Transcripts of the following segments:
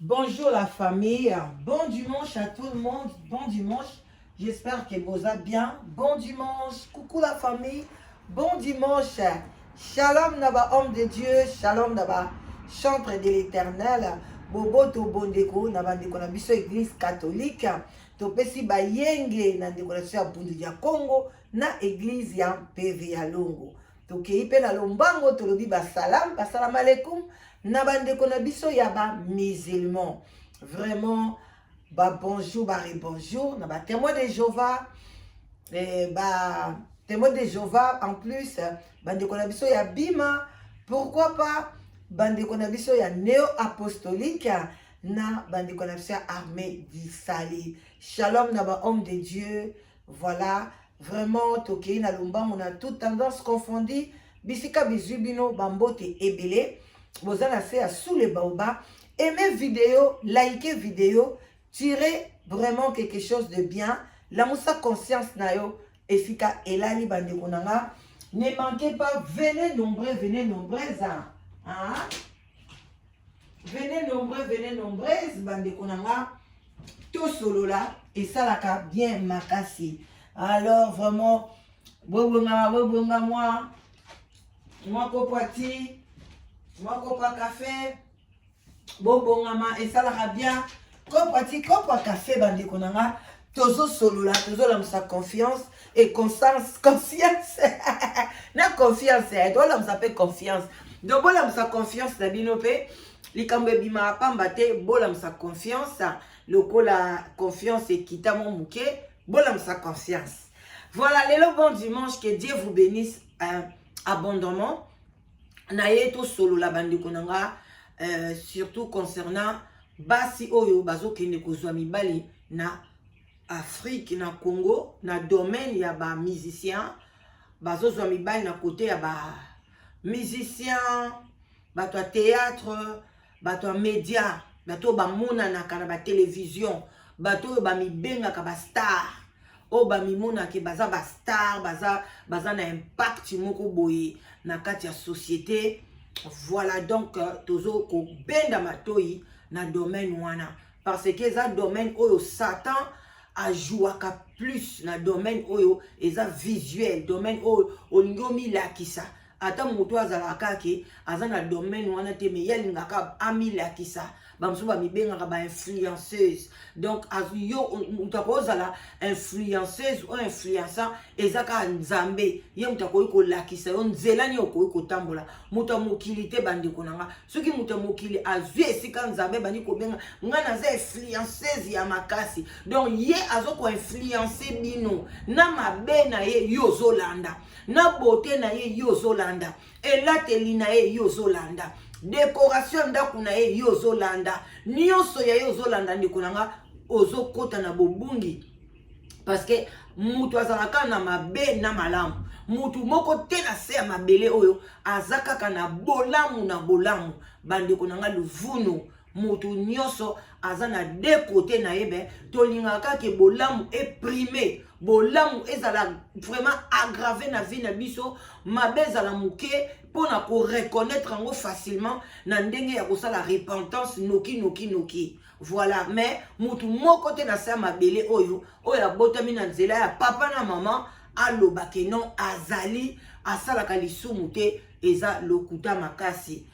Bonjour la famille, bon dimanche à tout le monde, bon dimanche, j'espère que vous allez bien, bon dimanche, coucou la famille, bon dimanche, shalom naba homme de Dieu, shalom naba chantre de l'éternel, bobo to bondeko naba ndeko na biso église catholique, to pesi ba yenge na ndeko na biso ya bundu ya Congo, na église ya PV ya Longo, to kei pe na lombango to lobi ba salam alaikum, na bandeko na biso ya ba musulman. Vraiment ba bonjour bonjour na ba témoin de Jéhovah ba témoin de Jéhovah en plus bandeko na biso ya bima, pourquoi pas bandeko na biso ya néo apostolique na bandeko na biso ya armée du salut. Shalom na ba homme de Dieu. Voilà, vraiment tokei na lomba on a toute tendance confondue bisika bizubino bambote ebele. Vous allez faire sous les baobabs, aimez vidéo, likez vidéo, tirez vraiment quelque chose de bien. La moussa conscience nayo, efika elali bande konanga. Ne manquez pas, venez nombreuses. Hein? Venez nombreuses, bande konanga. Tout solo là, et ça la bien makasi. Alors vraiment, moi kopati. Moi, pas café, bon maman, et ça la bien. Kopa café, bande konanga, tozo solo là, tozo l'homme sa confiance et conscience. Na confiance, toi l'homme s'appelle confiance. Donc, bon l'homme sa confiance, la binope, li kambe bima pambate, bon l'homme sa confiance, le ko la confiance et kita mon mouke, bon l'homme sa confiance. Voilà, le bon dimanche, que Dieu vous bénisse abondamment. Naye to solo la bande konanga surtout concernant basi oyo bazo kende kozwa mibali na Afrique na Congo na domaine ya ba musicien bazo zwa mibali na côté ya ba musicien bato théâtre bato média bato ba mona na kana ba télévision bato ba mibenga ka ba star o ba mimona ke baza ba star baza na impact moko boye na kati ya société. Voilà donc tozo ko benda matoi na domaine wana parce que ça domaine oyo Satan a joué plus na domaine oyo eza visuel domaine oyo ongomi lakisa ata moto azalaka ke azana domaine wana te me yalingaka amilakisa bamsuba mibengaka ba influenceuse. Donc yo utakozala influenceuse ou influençant ezaka nzambe ye mutakoyi ko lakisa yo nzela ni okoyi ko tambola muta mokili te bande konanga soki muta mokili azwi esika nzambe bani ko benga ngana za influenceuse ya makasi. Donc ye azoko influencer bino na mabe na ye yo zolanda na beauté na ye yo zolanda elateli na ye yo zolanda décoration ndaku na ye yo zolanda nyonso ya yo zolanda ndeko nanga ozokota na bobungi parce que mutu azalaka na mabe na malamu mutu moko te na se ya mabele oyo azakaka na bolamu bandeko nanga luvuno mutu nyonso azana de côté na yebe tolingaka ke bolamu éprimé bolamu ezala vraiment aggravé na vie na biso mabe ezala muke pona ko reconnaître ngo facilement na ndenge ya kosala repentance noki. Voilà, mais mutu moko te na sa mabele oyo abotami na nzela ya papa na maman alobake non azali asalaka lisumu te eza lokuta makasi.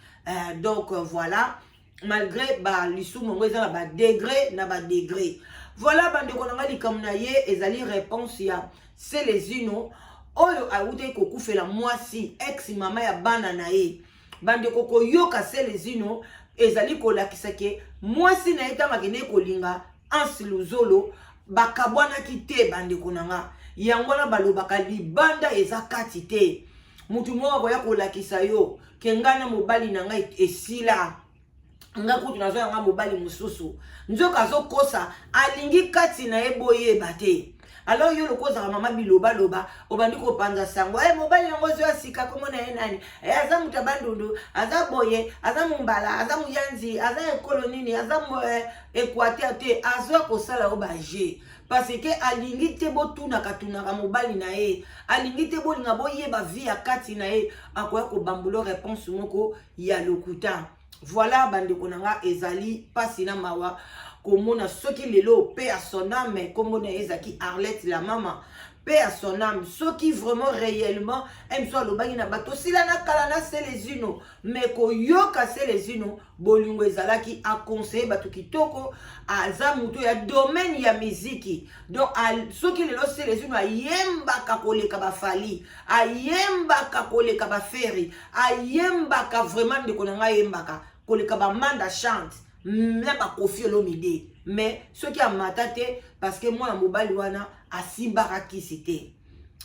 Donc voilà, malgré ba lisumu ngo eza na ba degré. Voilà bande konanga likam na ye ezali réponse ya Selezino oyo awute kokufela mwasi ex mama ya bana na ye bande koko yoka Selezino ezali kolakisa ke mwasi na ye tanga kende kolinga ansiluzolo bakabwana kite bande konanga yango na balobaka libanda eza kati te mutu moko boya kolakisa yo ke ngana mobali na ngai esila nga kutu nazo yanga mobali mususu nzoka zo kosa alingi kati na ye boyeba te. Alors yo lokoza mama biloba obandi ko panza sango mobali yango zo asika komo na ye nani aza mutabandundu aza boye aza mumbala aza muyanzi aza ekolo nini aza Équateur te azo kosala obaje parce que alingi te botunaka mobali na ye alingi te bolinga boyeba vie ya kati na ye akoya ko bambulo réponse moko ya lokuta. Voilà bandeko nanga ezali pasi na mawa komona soki lelo paix à son âme komona ezaki Arlette la maman paix à son âme soki vraiment réellement aime soit le bangi na bato sila na kala na se les uno mais ko yoka se les uno bolingo ezalaki a conseiller bato kitoko aza muto ya domaine ya muziki donc soki lelo se les uno ayembaka koleka ba fali ayembaka koleka ba feri ayembaka vraiment ndeko nanga yembaka koleka ba manda chante même pas Koffi Olomide mais ce qui a matate parce que moi na mobali wana asimbaka kisi te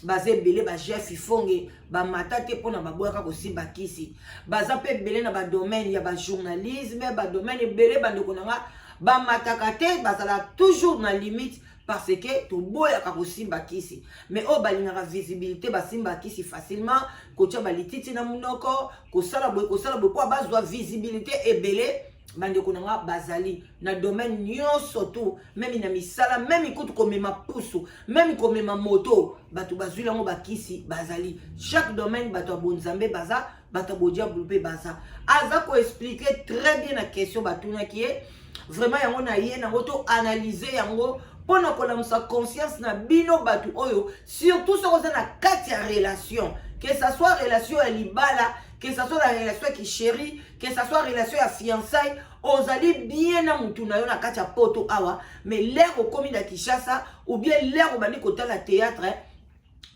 baza ebele ba chef ifonge ba matate pona baboyaka kosimba kisi baza pe ebele na ba domaine ya ba journalisme ba domaine ebele bandeko nanga ba mataka te bazala toujours na limite parce que to boyaka kosimba kisi mais o balingaka visibilité basimba kisi facilement kotia balititi na munoko kosala boy po bazwa visibilité ebele bandeko nanga bazali na domaine nyonso tout même na misala même ikutu komema pusu même komema moto bato bazwi lango bakisi bazali chaque domaine bato abonzambe baza bato bodia bulpe baza aza ko expliquer très bien la question batuna qui est vraiment yango na ye nango to analyser yango pona kolamusa conscience na bino bato oyo surtout sokoza na kati ya relation que ça soit relation ya libala que ça soit la relation qui chérie, que ça soit la relation à fiançailles, on allait bien na mutu na yo na kati ya poto awa, mais l'air au komi na Kinshasa ou bien l'air au bani kota la théâtre,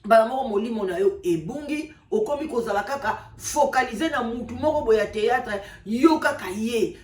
ba moko molimo na yo ebungi okomi kozala kaka focaliser na mutu moko boya théâtre yo kaka ye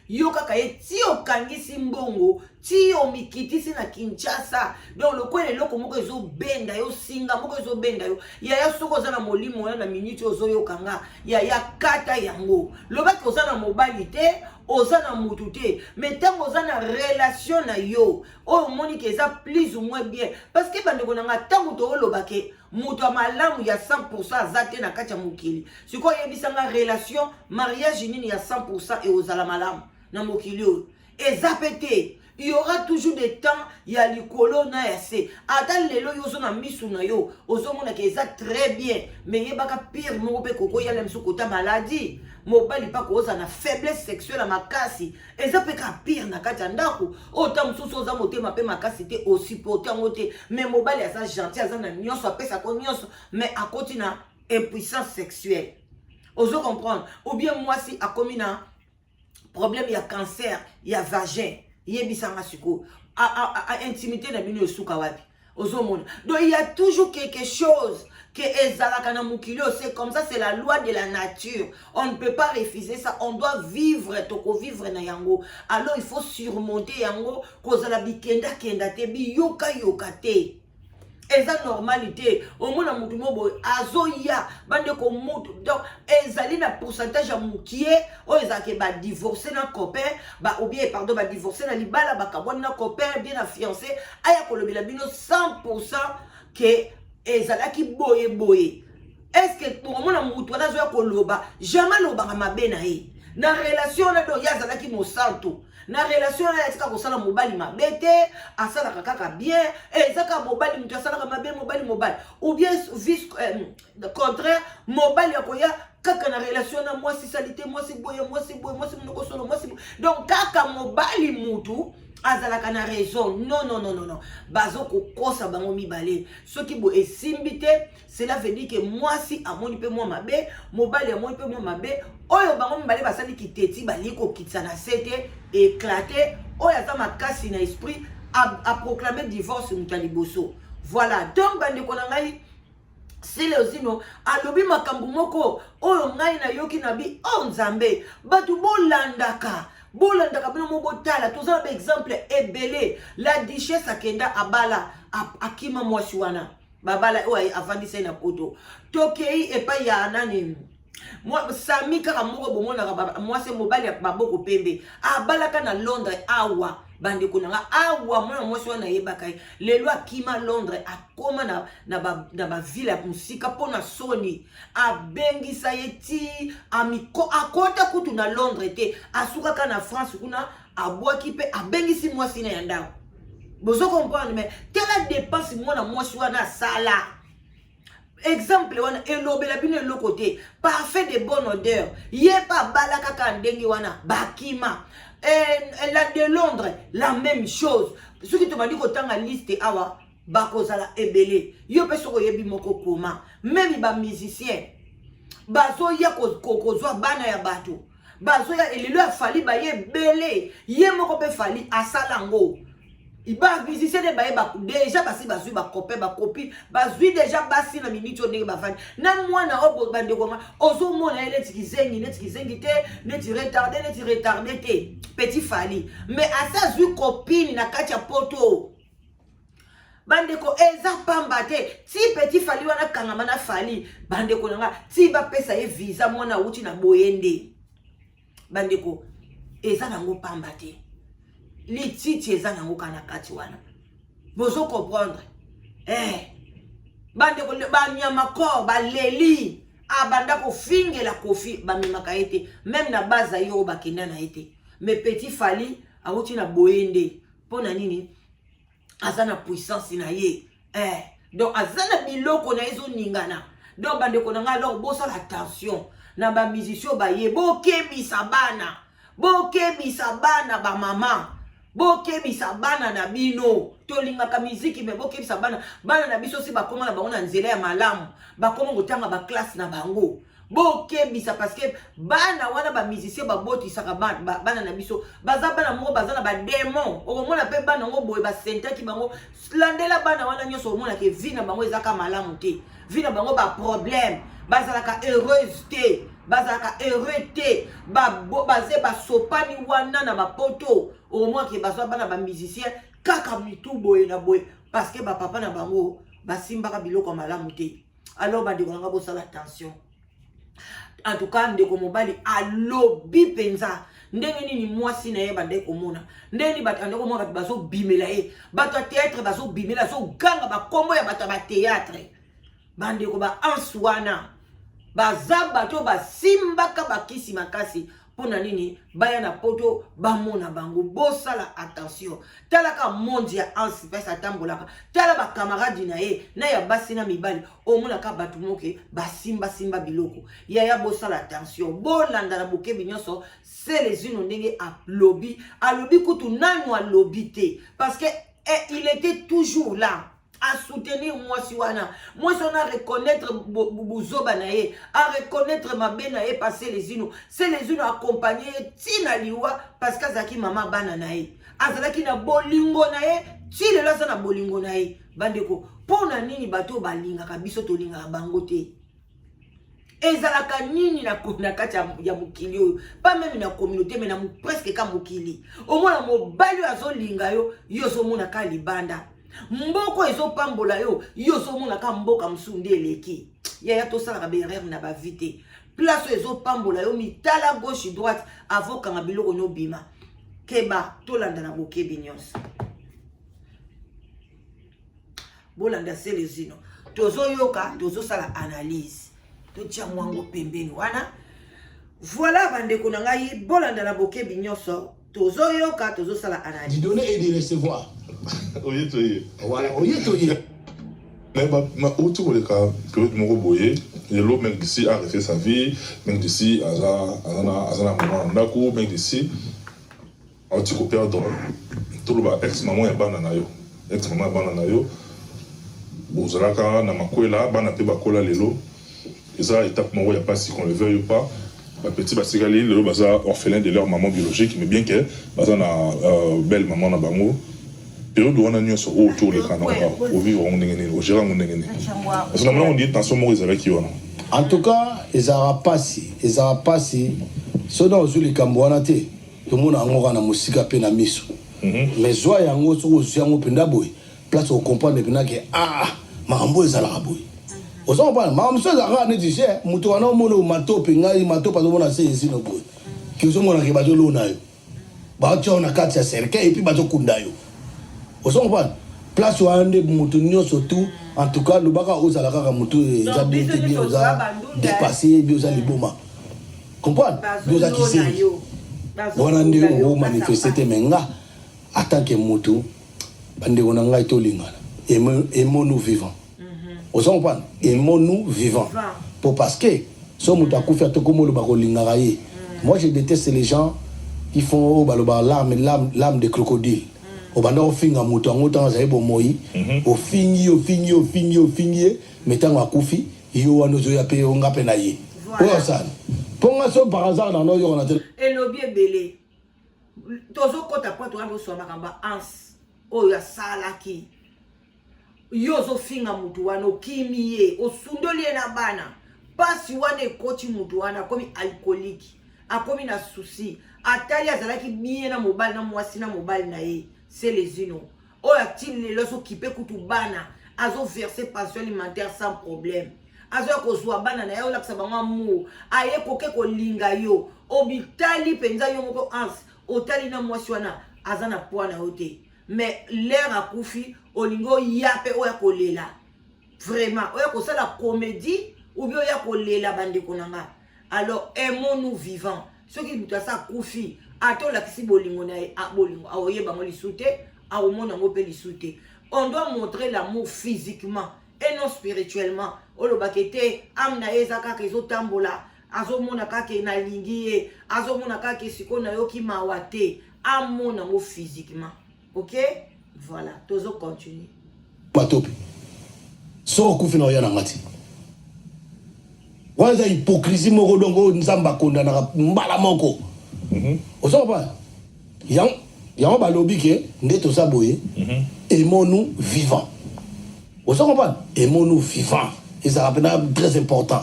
ti okangisi mbongo ti omikitisi na Kinshasa donc le coin eloko moko ezo benda yo singa moko ezo benda yo ya soko za na molimo na minute ozo yo kanga ya kata yango lobaki oza na mobali te oza na mutu te mais tango oza na relation na yo oyo moni ke eza plus ou moins bien parce que bandeko nanga tango to olobake mutu amalamu ya 100% azate na kati ya mokili sikoyo yebisanga relation mariage nini ya 100% et ozala malamu na mokili oyo eza pete il y aura toujours des temps ya likolo na ya se ata lelo yo zo na misu na yo ozomona ke eza très bien mais yebaka pire moko pe koko ya lemso kota maladie mobali pa koza na faiblesse sexuelle makasi eza pe ka pire na kati ndako ota mususu oza motema pe makasi te osupporter ngote mais mobali asa gentil asa na nyonso apesa ko nyonso mais akoti na impuissance sexuelle ozo comprendre ou bien moi si akomi na problème ya cancer ya vagin yebisanga siko intimité na bino suka wapi ozomona donc il y a toujours quelque chose que ezalaka na mukili c'est comme ça c'est la loi de la nature on ne peut pas refuser ça on doit vivre toko vivre na yango alors il faut surmonter yango kozala bikenda kenda te biyoka te eza normalité au mona mutu mobo azoya bande ko mutu donc ezali na pourcentage ya mukie o ezake ba divorcer na copain ba ou bien pardon ba divorcer na libala ba kabona na copain bien na fiancé aya ko lobela bino 100% que ezalaki boye est-ce que pour mona mutu na zo ko loba jamais loba mabe na ye na relation na do yazalaki mosanto na relation na etika kosala mobali mabete asala kaka bien ezaka mobali mutu asala mabe mobali ou bien vice contraire mobali akoya kaka na relation na moi si salité moi si boye munoko solo moi si donc kaka mobali mutu azalaka na raison non bazo kokosa bango mibale soki bo esimbite cela veut dire que moi si amoni pe moi mabe mobali amoni pe moi mabe oyo bango mibale basali kiteti bali ko kitsa na sete éclater oyo ata makasi na esprit a proclamer divorce mutali boso voilà donc bande ko na ngai sile osino alobi makambu moko oyo ngai na yoki na bi o nzambe batu bolandaka bino mobotala tozala ba exemple ebele la duchesse akenda abala akima mwasi wana babala oyo avandisa na poto tokei epai ya nani moi sami kaka moko bomona mwasi mobali ya baboko pembe abalaka na Londres awa bandeko nanga awa mwana mwasi wana yebaka lelo akima Londres akoma na ba ville ya musika pona soni abengisa yeti amiko akota kutu na Londres te asukaka na France kuna abwaki pe abengisi mwasi na yandako bozo comprendre mais tela dépense mwana mwasi wana sala exemple wana elobela bino le côté parfait de bonne odeur yeba balaka kandengi wana bakima la de Londres la même chose ce qui te m'a dit kotanga liste awa bakozala ebele yo pe soko yebi moko koma même ba musicien bazo ya kozwa bana ya bato bazo ya elelo afali ba yebele ye moko pe fali asalango iba musicien de baye ba déjà basi bazui ba copain ba copine bazui déjà basi na minute ndenge bafani na mwana obo bande ko ozo mona ele tikizengi te neti retardé te petit fali mais asa zui copine na kati ya poto bandeko eza pamba te ti petit fali wana kangama na fali bandeko nanga ti ba pesa ye visa mwana uti na boyende bandeko eza nango pamba te li titi eza nango kana kati wana bozo comprendre bandeko ba nyama ko ba leli abanda ko fingela kofi ba mimaka ete même na baza yo bakenda na ete mais petit fali auti na boyende pona nini azana puissance na ye donc azana biloko na ezo ningana donc bandeko na nga alors bosa la attention na ba musicien ba ye bokebisa bana ba mama bokebisa bana na bino tolinga ka muziki me bokebisa bana na biso si bakoma na bango na nzela ya malamu bakoma kotanga ba classe na bango bokebisa parce que bana wana ba musicien ba botisaka bana na biso baza bana moko baza na ba démon okomona pe bana ngo boye ba sentaki bango landela bana wana nyoso omona ke vie na bango ezaka malamu te vie na bango ba problème bazalaka heureuse te bazalaka heureux te baze basopani wana na bapoto okomona ke bazwa bana ba musicien kaka mitu boye na boye parce que ba papa na bango basimbaka biloko malamu te alors bandeko nanga bosala attention. En tout cas ndeko mobali alobi penza ndenge nini mwasi na ye bande komona ndeni batande ko mona bazo bimela ye bato théâtre bazo bimela zo ganga ba kombo ya bato ba théâtre bande ko ba answana bazaba to basimbaka bakisi makasi pona nini baya na poto bamona bango bosala attention talaka mondia ansi pesa tambolaka tala ba camarade na ye na ya basi na mibali omona ka batu moke basimba biloko ya bosala attention bolanda na bokebi nyonso c'est les unes ndenge alobi kutu nanu alobi te parce que il était toujours là à soutenir moi si wana moi on a reconnaître buzoba nae à reconnaître ma benae passer les unes c'est les unes accompagner tina liwa parce que zaki mama bana nae azalaki na bolingo nae ti le la na bolingo nae bandeko pona nini bato balinga kabiso to linga bango te ezalaka nini na kati ya mukili oyo pas même na communauté mais na presque ka mukili au moins mobali azolinga yo zo mona ka libanda mboko ezo pambola yo zo mona ka mboka msunde eleki ya to sala ka berere na ba vite place ezo pambola yo mitala gauche droite avoka nga biloko no bima keba to landa na bokebi nyonso bolanda selezino tozo yoka tozo sala analyse to tia mwango pembeni wana voilà bandeko na ngai bolanda na bokebi nyonso tozo yoka tozo sala analyse du donner et de recevoir. Oye. Voilà, oye. Mais autour des cas, que mon boyer, le mec d'ici a refait sa vie, mec d'ici a un d'accord, mec d'ici a un petit copain dans tout le ex-maman et banana yo. Ex-maman et banana yo. Bozalaka na makwela, bana pe bakola lelo. Et ça, étape mon ya pas si qu'on le veuille ou pas. Ma petit basigali, le baza orphelin de leur maman biologique, mais bien que baza na belle maman na bango. Période où on a nyonso autour les canons au vivre on ngene au gérer on ngene parce que on dit tension mo ezala ki wana En tout cas ezara pasi so dans les kambwana te to mona ngora na musika pe na miso mais zwa yango so zo yango penda boy place au comprendre pena que mambo ezala boy ozo pas mambo so ezala ne dise muto wana mono matope ngai matopa zo mona se ezino boy ki zo mona ke bazo lona yo ba tshona kati ya serke et puis bazo kunda yo ozo pas place wande mutu nyonso tout en tout cas le baka ozala kaka mutu za bien oza dépasser bioza liboma comprendre bioza kiseni wana nde o manifester menga en tant que mutu bande ona ngai to lingana et nous vivons Vous comprenez? Aimons-nous vivants. Pour parce que, si on a fait tout comme moi je déteste les gens qui font l'âme de crocodile. Au banda au fin à mouton, au fini, mettant à koufi, yo anozo ya pe on ngape na ye. Voilà ça. Pour moi ça par hasard dans nos on a et le bien belé. Tozo kota kwa to ando so makamba ans. Oyo salaki. Yo zo finga mutu wana okimiye, osundoli na bana. Pasi wane koti mutu wana komi alcoolique. Akomi na souci. Atali azalaki bien na mobile na mwasi na mobile na ye. C'est les unos. Oyo atili le loso kipe kutu bana. Azo verser pension alimentaire sans problème. Azo kozwa bana na yo lakisa bango amour. Aye koke ko linga yo. Obitali penza yo moko ans. Otali na mwasi wana azana poa na yote. Mais l'air a koufi olingo yape oya kolela. Vraiment, oya ko la comédie ou bien oya kolela bande konanga. Alors aimons-nous vivants. Ceux qui muta sa koufi ato la kisi bolingo na a bolingo aoye bango li soute a au monde ngo pe li soute. On doit montrer l'amour physiquement et non spirituellement. Olo bakete amna ezaka kezo tambola azo mona kake na lingi azo mona kake siko na yo ki mawate amona ngo physiquement. OK? Voilà, tozo continue. Patopi. So kufi na yana ngati. Waza hypocrisie moko dongo nzamba konda na mbala moko. Ozo ba. Yang balobi ke ndeto saboye. Aimons-nous vivants. Vous comprenez? Aimons-nous vivants. Et ça rappelle très important.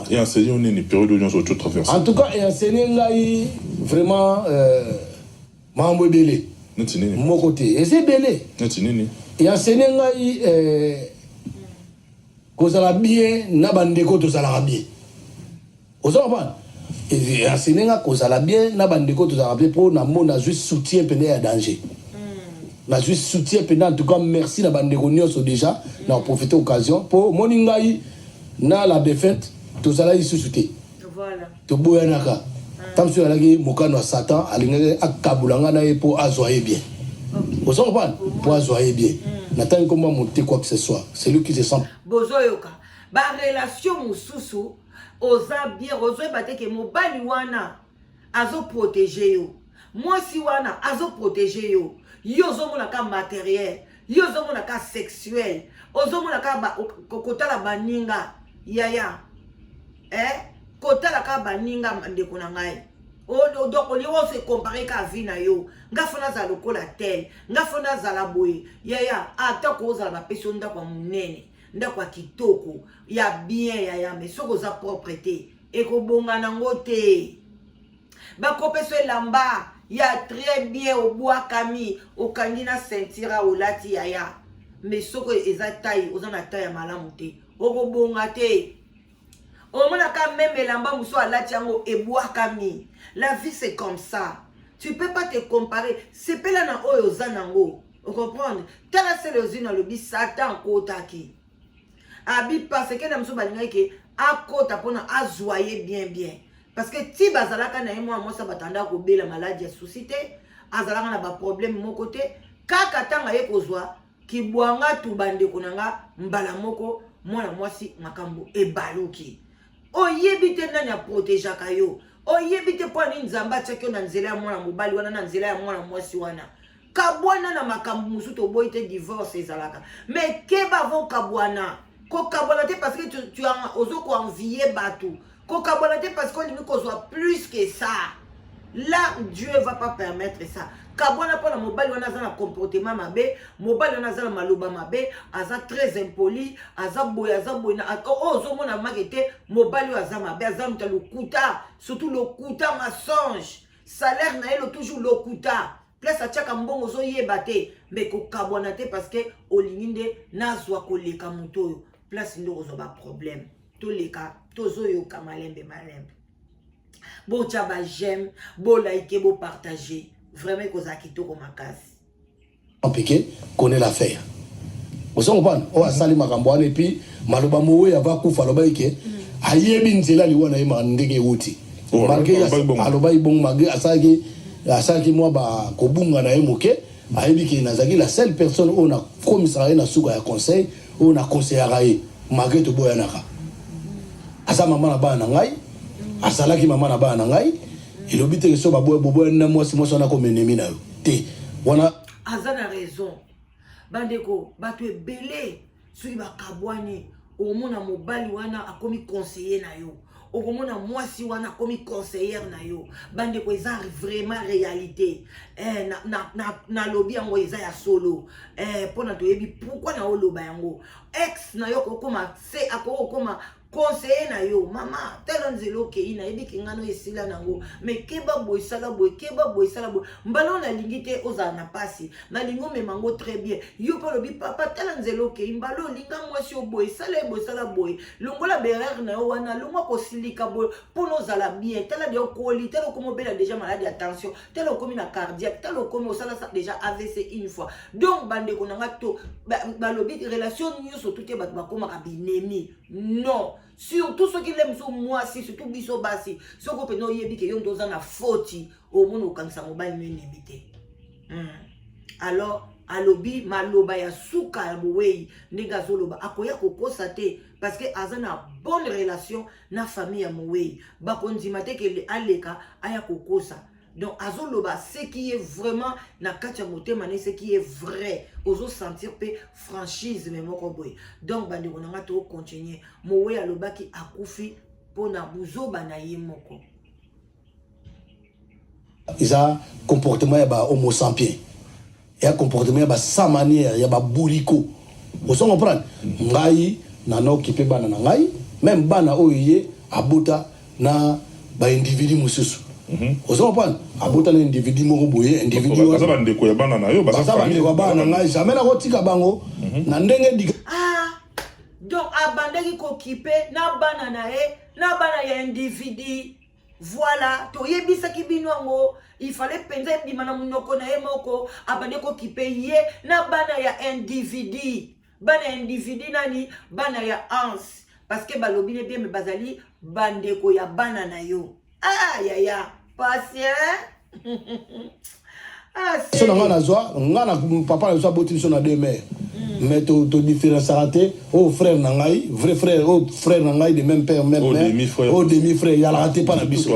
Et enseigner on est une période où on se traverse. En tout cas, et enseigner là vraiment mambo belé. Mon côté. Et c'est belé. Et enseigner là cause la bien na bandeko to sala bien. Vous comprenez? Et enseigner là cause la bien na bandeko to sala bien pour na mona juste soutien pendant à danger. Na juste soutien pendant en tout cas merci na bandeko nyonso déjà na profiter occasion pour moningai na la défaite to sala ici soutien. Voilà. To boyanaka. Tam sur la mokano à Satan alingé akabulanga na pour azoyer bien. Vous comprenez? Pour azoyer bien. N'attend comment monter quoi que ce soit. C'est lui qui se sent. Bozoyoka. Ba relation mususu oza bien ozo bateke mobali wana azo protéger yo. Moi si wana azo protéger yo. Yo zo mona ka matériel, yo zo mona ka sexuel, ozo mona ka kota la baninga yaya. Kota la ka baninga ndeko na ngai. O donc on se comparer ka vie na yo. Nga fona za lokola tel, nga fona za la boye. Yaya, ata ko za la peso nda kwa munene, nda kwa kitoko, ya bien yaya, mais soko za propreté. E ko bonga nango te. Ba ko peso lamba. Il y a très bien au bois kami, au kandina sentira au lati yaya. Mais ce que les taille, aux en taille à malamuté. Au bongate. Au monaka même elamba mousso à lati yango et bois kami. La vie c'est comme ça. Tu peux pas te comparer. C'est pas là na oyo zanango. Vous comprenez? Tala c'est le zine le bis satan kotaki. Abi parce que na mousso balinga ke a kota pona a joyer bien. Parce que si bazalaka na moi ça batanda ko bela maladie société azalaka na ba problème mon côté kaka tanga ye kozwa ki bwanga tu bande konanga mbala moko mwana mwasi makambo e baluki oyebite nani a protéger kayo oyebite po ni nzamba tsekyo na nzela ya mwana mobali wana na nzela ya mwana mwasi wana kabwana na makambo musuto boite divorce ezalaka mais keba vont kabwana ko kabwana te parce que tu as ozoko envier batu parce qu'on nous soit plus que ça. Là, Dieu ne va pas permettre ça. Kabwana pour la mobile, on a un comportement mabé, mobile, on a un maloba mabé, aza très impoli, aza boy, oh, zomo na magete, mobile, aza mabé, aza le kuta, surtout le kuta mensonge. Salaire na elle toujours le kuta. Place à chaka mbongo zo yebate, mais ko kabwana te parce que olinginde na zwa ko leka mutoyo. Place ndo ko ba problème. Tous les cas, tozo yo kamalembe malembe. Bon tchaba j'aime, bon like, bon partager. Vraiment que ça quitte comme makasi. En piqué, connaît l'affaire. Vous comprenez? On a sali makamboane et puis maloba mowe yava kufa loba ike. Ayebi nzela liwana yema ndenge uti. Malgré aloba ibong malgré asaki moi ba kobunga na yemoke. Ayebi ki nazaki la seule personne on a commissariat na suka ya conseil, on a conseillé. malgré to boyanaka asa mama na bana ngai asalaki mama na bana ngai ilobi te so ba boya na mwasi na ko menemi na yo te wana azana raison bandeko bato ebele soki bakabwani omona mobali wana akomi conseiller na yo okomona mwasi wana akomi conseillère na yo bandeko eza vraiment réalité na lobi yango eza ya solo mpona toyebi pourquoi na oloba yango ex na yo kokoma se akokoma conseiller na yo mama telo nzelo okei nayebi ke ngano esila nango me keba boye sala boye keba boye sala boye mbala nalingi te ozala na pasi nalingi omema ngo très bien yo mpe olobi papa telo nzelo okei mbala olinga mwasi oboye sala boye longola berere na yo wana longwa kosilika boye mpona ozala bien tala de okoli tala okomi obela déjà malade ya tension tala okomi na cardiaque tala okomi osala déjà AVC une fois donc bandeko nanga to balobi relation nyonso tout te bato bakomaka binemi non surtout ceux qui l'aiment sur moi si surtout biso basi ceux qui peuvent yebi que yon doza na faute au monde au kansa mobile n'imité alors alobi maloba ya suka mowei ndinga zoloba akoya kokosa te parce que azana bonne relation na famille ya mowei bakondima te ke aleka aya kokosa. Donc, azoloba, ce qui est vraiment na katia motema ne ce qui est vrai, ozo sentir pe franchise mais moko boy. Donc, bande on a to continuer. Mowe aloba ki akufi pona buzo banaye moko. Isa comportement ya ba homo sapiens. Ya comportement ya ba sans manière, ya ba bouriko. Ozo comprendre? Ngai na no kipe bana na ngai, même bana oye abuta na ba individu mususu. Ozo comprendre? Abuta na individu moko boye, individu wana bande ko ya bana na yo basa bande ko bana ngai jamais na kotika bango na ndenge diga. Donc abandaki ko kipe na bana na ya individu. Voilà, to yebisaki binwango, il fallait penser bimana munoko na moko abandeko kipe ye na bana ya individu. Bana individu nani bana ya ans parce que balobi ne bien me bazali bandeko ya bana na yo. Ya patient. So na ngana zwa ngana papa na zwa boti so na deux mères. Mais to différence raté au frère na ngai vrai frère au frère na ngai de même père même mère au demi frère ya la raté pas na biso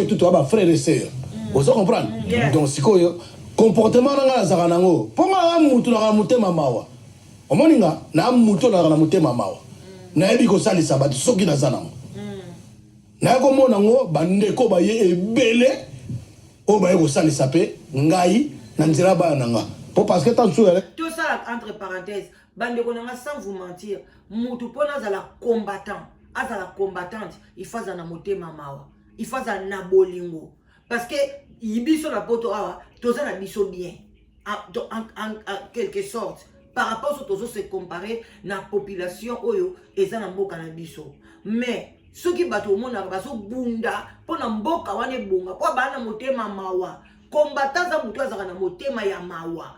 tout ba frère et sœur. Vous comprenez? Donc sikoyo comportement na ngana zaka nango ponga mutu na mutema mawa omoninga na mutu na mutema mawa na yebi ko salisa ba soki na zanango na ko mona ngo bandeko ba ye ebele o ba ye ko salisa pe ngai na nzira ba nanga po parce que tant sur tout ça entre parenthèses bandeko nanga sans vous mentir mutu pona za la combattant azala combattante il faut na motema mawa il faut na bolingo parce que ibiso na poto awa toza na biso bien en quelque sorte par rapport à tous se comparer na population oyo eza na mboka na biso mais ceux qui bato mona baso bunda pona mboka wane bonga kwa bana motema mawa combattant za mutu azaka na motema ya mawa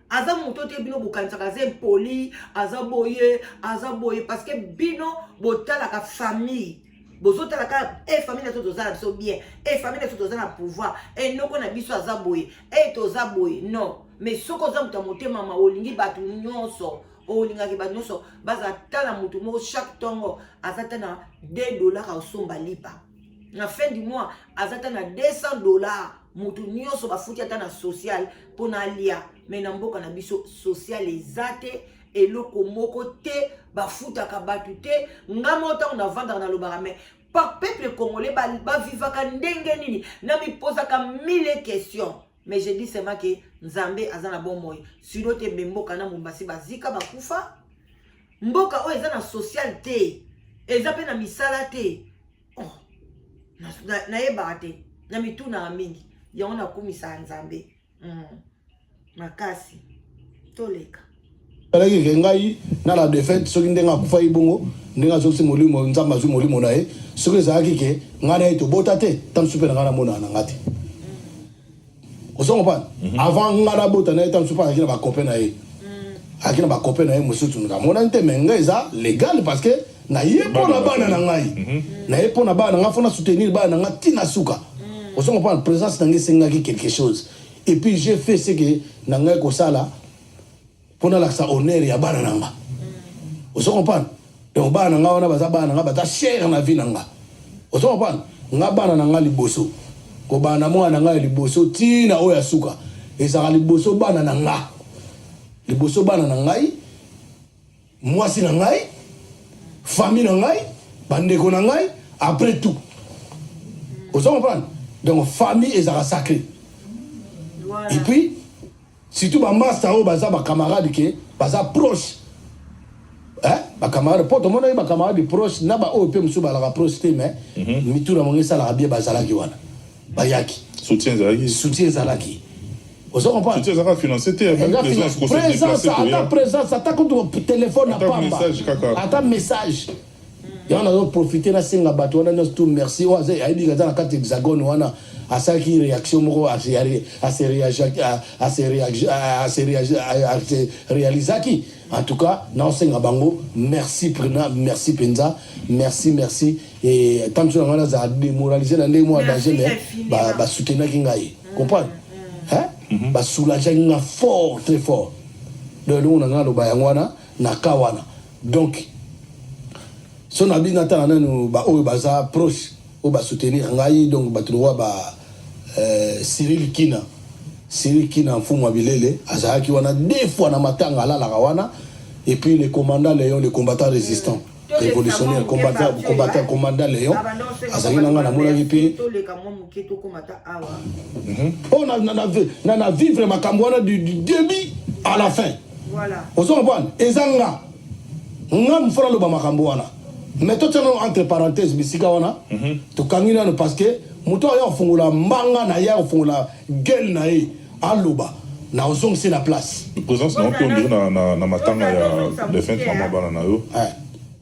aza mutu te bino bukanisa kaze poli azaboye parce que bino botala ka famille bozota la ka famille na toto za so bien famille na toto za na pouvoir noko na biso azaboye tozaboye non mais soko za mutu motema ma olingi batu nyonso olingaki batu nyonso baza tala mutu mo chaque tongo azata na $2 osomba lipa na fin du mois azata na $200 mutu nyonso bafuti ata na social pona lia mais na mboka na biso social ezate eloko moko te bafutaka batu te ngamo ta on a vendre na lobara mais par peuple congolais ba vivaka ndenge nini na mi posaka 1000 questions mais je dis seulement que Nzambe azana bon moy sinon te mboka na Mombasi bazika bakufa mboka o eza na social te eza pe na misala te oh na yeba te na mituna mingi ya ona kumisa Nzambe makasi toleka alaki ke ngai na la défaite soki ndenga kufa ibongo ndenga zoksi molimo nzamba zu molimo nae soki ezalaki ke ngana eto bota te tam super ngana mona na ngati osongo pa avant ngana bota na tam super akina ba copain na ye akina ba copain na ye musutu ngamona nte menga eza légal parce que na yepo na bana na ngai na yepo na bana nga fona soutenir bana nga tina suka osongo pa présence nanga sengaki quelque chose et puis j'ai fait ce que nanga ko sala pona la sa honneur ya bana nanga. Vous comprenez? donc bana nga wana baza bana nga bata cher na vie nanga ozo comprendre nga bana nanga liboso ko bana mwana nga liboso tina oya suka ezaka liboso bana nanga liboso bana na ngai mwasi na ngai famille na ngai bandeko na ngai après tout ozo comprendre donc famille ezaka sacré et puis surtout ba master o baza ba camarade ke baza proche ba camarade poto mona ba camarade proche na ba o pe musu ba la proche te mais mitura mongi sala ka bien bazala ki wana ba yaki soutien zalaki ozo comprendre soutien zalaki financier te même présence ata ko téléphone na pamba ata message on a profité na singa bato wana nos tout merci oza aibi gaza na carte hexagone wana asaki réaction moko à se réaliser en tout cas na singa bango merci prena merci penza merci et tant que on a démoraliser na ndemo à danger mais ba soutenir ki ngai comprendre ba soulager nga fort très fort de nous on a lo ba yangwana na kawana donc son abi nata nanu ba o baza proche o ba soutenir ngai donc ba troa ba Cyril Kina mfumu wa bilele azaki wana deux fois na matanga la wana et puis le commandant Léon le combattant résistant révolutionnaire commandant Léon azaki nanga na mona kipi on a vivre makambo wana du début à la fin voilà ozo comprendre ezanga ngam fora lo ba makambo wana mais tout entre parenthèses bisika wana to kangina no parce que muto ya fungula mbanga na ya fungula gel na e aloba na ozong c'est la place présence na on dirait na matanga ya de fin mama bana na yo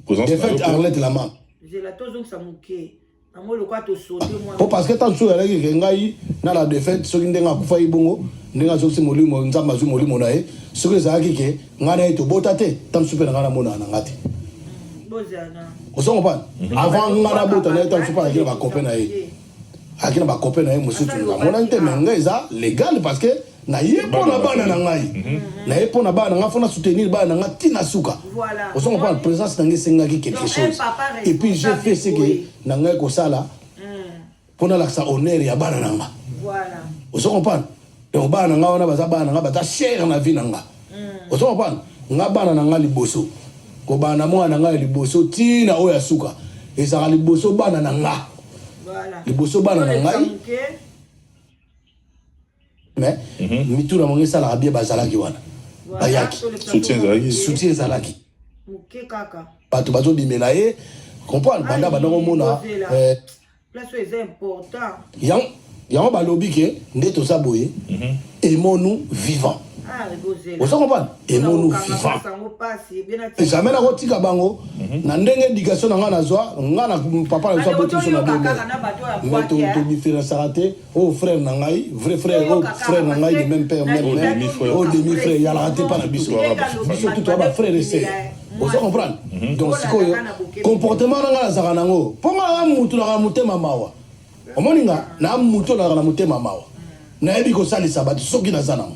présence de fait Arlette la main je la tozong samuke amo le kwa to sauter moi parce que tant so yalaki ke ngai na la défaite soki ndenga kufa ibongo ndenga zoksi molimo nzamba zu molimo na e soki zaki ke ngana e to botate tant super ngana mona na ngati ozo comprendre avant ngana bota na tant super akina ba copain na e akina ba copain na e musutu na mona nte menga eza légal parce que na yepo na bana na ngai na yepo na bana nga fona soutenir bana nga tina suka ozo comprendre présence na ngesenga ki quelque chose et puis j'ai fait ce que na ngai ko sala pona la sa honneur ya bana na nga voilà ozo comprendre donc bana nga wana baza bana nga bata cher na vie na nga ozo comprendre nga bana na nga liboso ko bana mwana nga liboso tina oya suka ezaka liboso bana na nga voilà liboso bana na ngai mais mitura mongi sala bien bazalaki wana bayaki soutien zalaki muke kaka bato bazo bimela ye comprendre banda bango mona place est important yango balobi ke nde toza boye aimons-nous vivants ozo comprendre aimons-nous vivants jamais na kotika bango na ndenge éducation na nga nazwa nga na papa na zwa botiso na bongo mais to différenciera te o frère na ngai vrai frère o frère na ngai de même père même mère o demi frère yala te pa na biso biso tout ba frère et sœur ozo comprendre donc sikoyo comportement na nga nazaka nango po nga mutu na mutema mawa omoni nga na mutu na mutema mawa na yebi kosalisa bato soki naza nango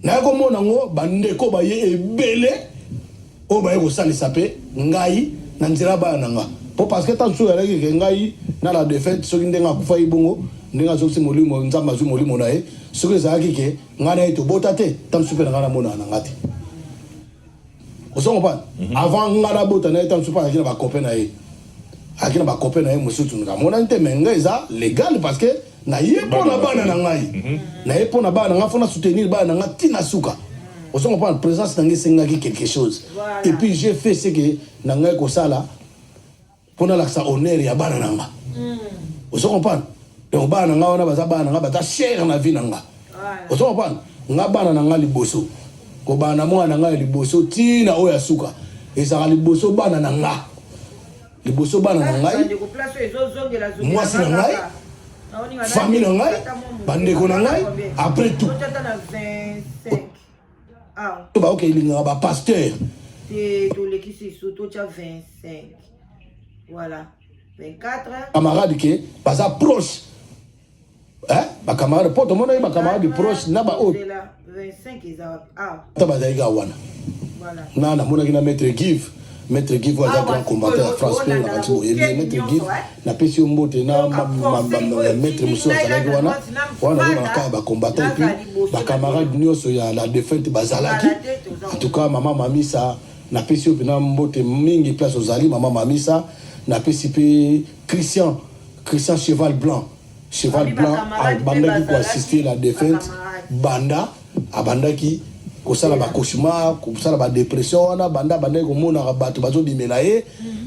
na komona ngo bandeko baye ebele o baye kosalisa pe ngai na nzela bana nga po parce que tant so yalaki ke ngai na la défaite soki ndenga kufa ibongo ndenga soki molimo nzamba zu molimo na ye soki ezalaki ke ngai na ye tobota te tant super ngai na mona na ngati ozo comprendre avant ngai na bota na ye tant super akina ba copain na ye akina ba copain na ye musutu nga mona nte menga eza légal parce que na yepo na bana na ngai na yepo na bana nga fona soutenir bana nga tina suka ozo comprendre présence na ngesenga ki quelque chose et puis j'ai fait ce que na ngai ko sala pona la sa honneur ya bana na nga ozo comprendre donc bana nga wana baza bana nga bata cher na vie na nga ozo comprendre nga bana na nga liboso ko bana mwana nga liboso tina oya suka ezaka liboso bana na nga liboso bana na ngai mwasi na ngai famille na ngai bandeko na ngai après tout to ba okay linga ba pasteur to lekisi surtout 25 voilà 24 camarade que baza proche ba camarade poto mona ba camarade proche na ba o 25 eza ta ba daiga wana voilà na mona kina maître give Maître Guy voit un grand combattant à France P na kanti boye Maître Guy na pesi mbote na Maître Moussa Salaki wana ka ba combattant et puis ba camarade nyonso ya la défunte bazalaki en tout cas maman Mamisa na pesi opina mbote mingi place ozali maman Mamisa na pesi pe Christian Cheval Blanc bandaki pour assister la défunte banda abandaki kosala ba cauchemar kosala ba dépression wana banda komona bato bazo bimela ye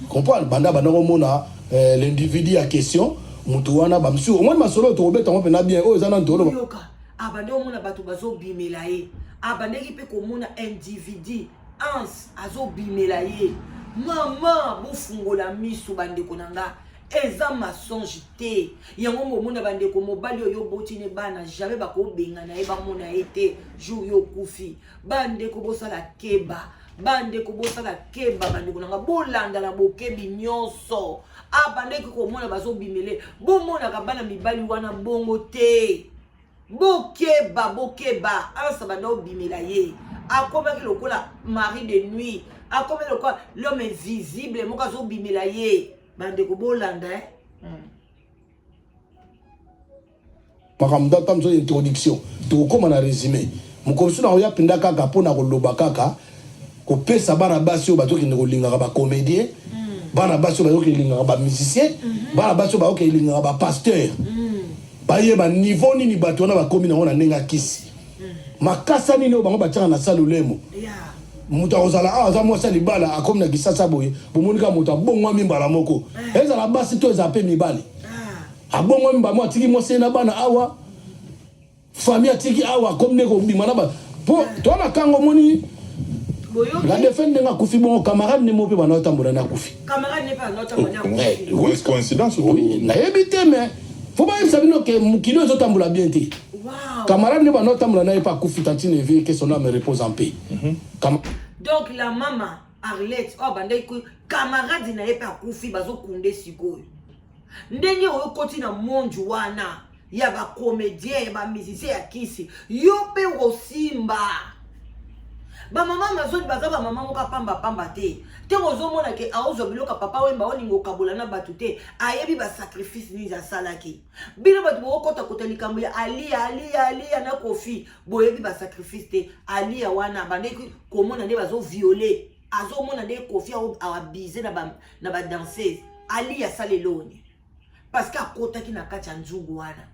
comprendre banda komona l'individu à question mutu wana ba msu au moins masolo to robeta ngo pena bien o ezana ntolo abande omona bato bazo bimela ye abandeki pe komona individu ans azo bimela ye mama bofungola miso bandeko nanga eza masonge te yango momona bandeko mobali oyo botine bana jamais bakobenga na ye bamona ye te jour yo kufi bandeko bosala keba bandeko nanga bolanda na bokebi nyonso abandeki komona bazobimele bomonaka bana mibali wana bongo te bokeba ansa banda obimela ye akomaki lokola mari de nuit akomaki lokola l'homme invisible moko azobimela ye bandeko bolanda makamda tamzo introduction to koma na résumé mukomsu na oya pinda kaka pona koloba kaka ko pesa bana basi bato ki ngolinga ba comédien bana basi bato ki linga ba musicien bana basi bato ki linga ba pasteur baye ba niveau nini bato na ba komi na ona nenga kisi makasa nini o bango batanga na salulemo mutu akozala aza mwasi libala akomi na kisasa boye bomonika mutu abongwa mimbala moko ezala basi to eza mpe mibali abongwa mimbala mo atiki mwasi na bana awa famille atiki awa akomi ne kobima na ba po toana kango moni la défense nga kufi bon camarade ne mo pe bana otambola na kufi camarade ne pas otambola na kufi coïncidence na yebite mais faut pas savoir no que mukilo otambola bien te camarade ne bana otambola na pas kufi tantine vie que son âme repose en paix. Donc la maman Arlette oh bandai ku camarade na yepa kufi bazo kunde sikoyo ndenge oyo koti na monju wana ya ba comédien ya ba musicien ya kisi yo pe osimba ba mama mazoni baza ba mama moka pamba te ozo mona ke aozo biloka papa wemba oningo kabola na batu te ayebi ba sacrifice ni za salaki bino batu bo kota likambo ya alia na kofi boyebi ba sacrifice te alia wana bande komona nde bazo violer azo mona nde kofi abiser na ba danseuse alia saleloni parce que akota ki na kati nzungu wana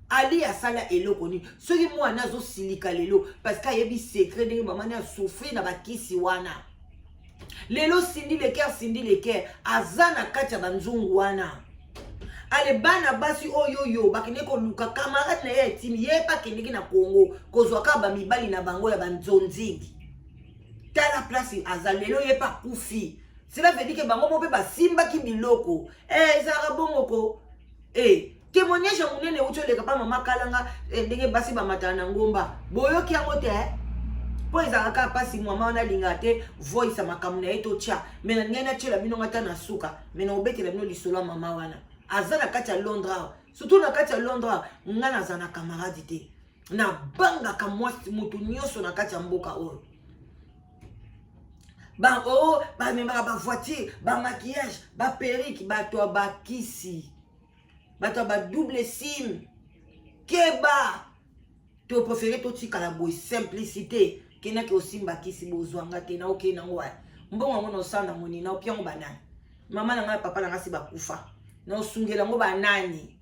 Ali a sala eloko ni soki mwana azo silika lelo parce que yebi secret ndenge maman a souffrir na bakisi wana lelo sindi le cœur azana kacha banzungu wana ale bana basi oyoyo bakine ko luka camarade na ye timi ye pa kendeki na Congo kozwa ka ba mibali na bango ya banzonzingi tala place azalelo ye pa kufi cela veut dire que bango mo pe basimba ki biloko ezara bongoko témoignage munene utoleka pa mama kalanga ndenge basi ba matana ngomba boyoki yango te po ezaka pasi mama wana linga te voice makamna eto tia mena ngena tshela bino ngata na suka mena obetela bino lisolo mama wana azana kati ya Londres surtout na kati ya Londres ngana zana camarade te na banga ka mwasi mutu nyoso na kati ya mboka oyo ba memba ba voiture ba maquillage ba perruque ba to ba kisi bato ba double sim keba to préféré to tika la boy simplicité kena ke osimba kisi bozwanga te na okena ngwa mbongo ngo no sanda moni na opia ngo banani mama na ngai papa na ngasi bakufa na osungela ngo banani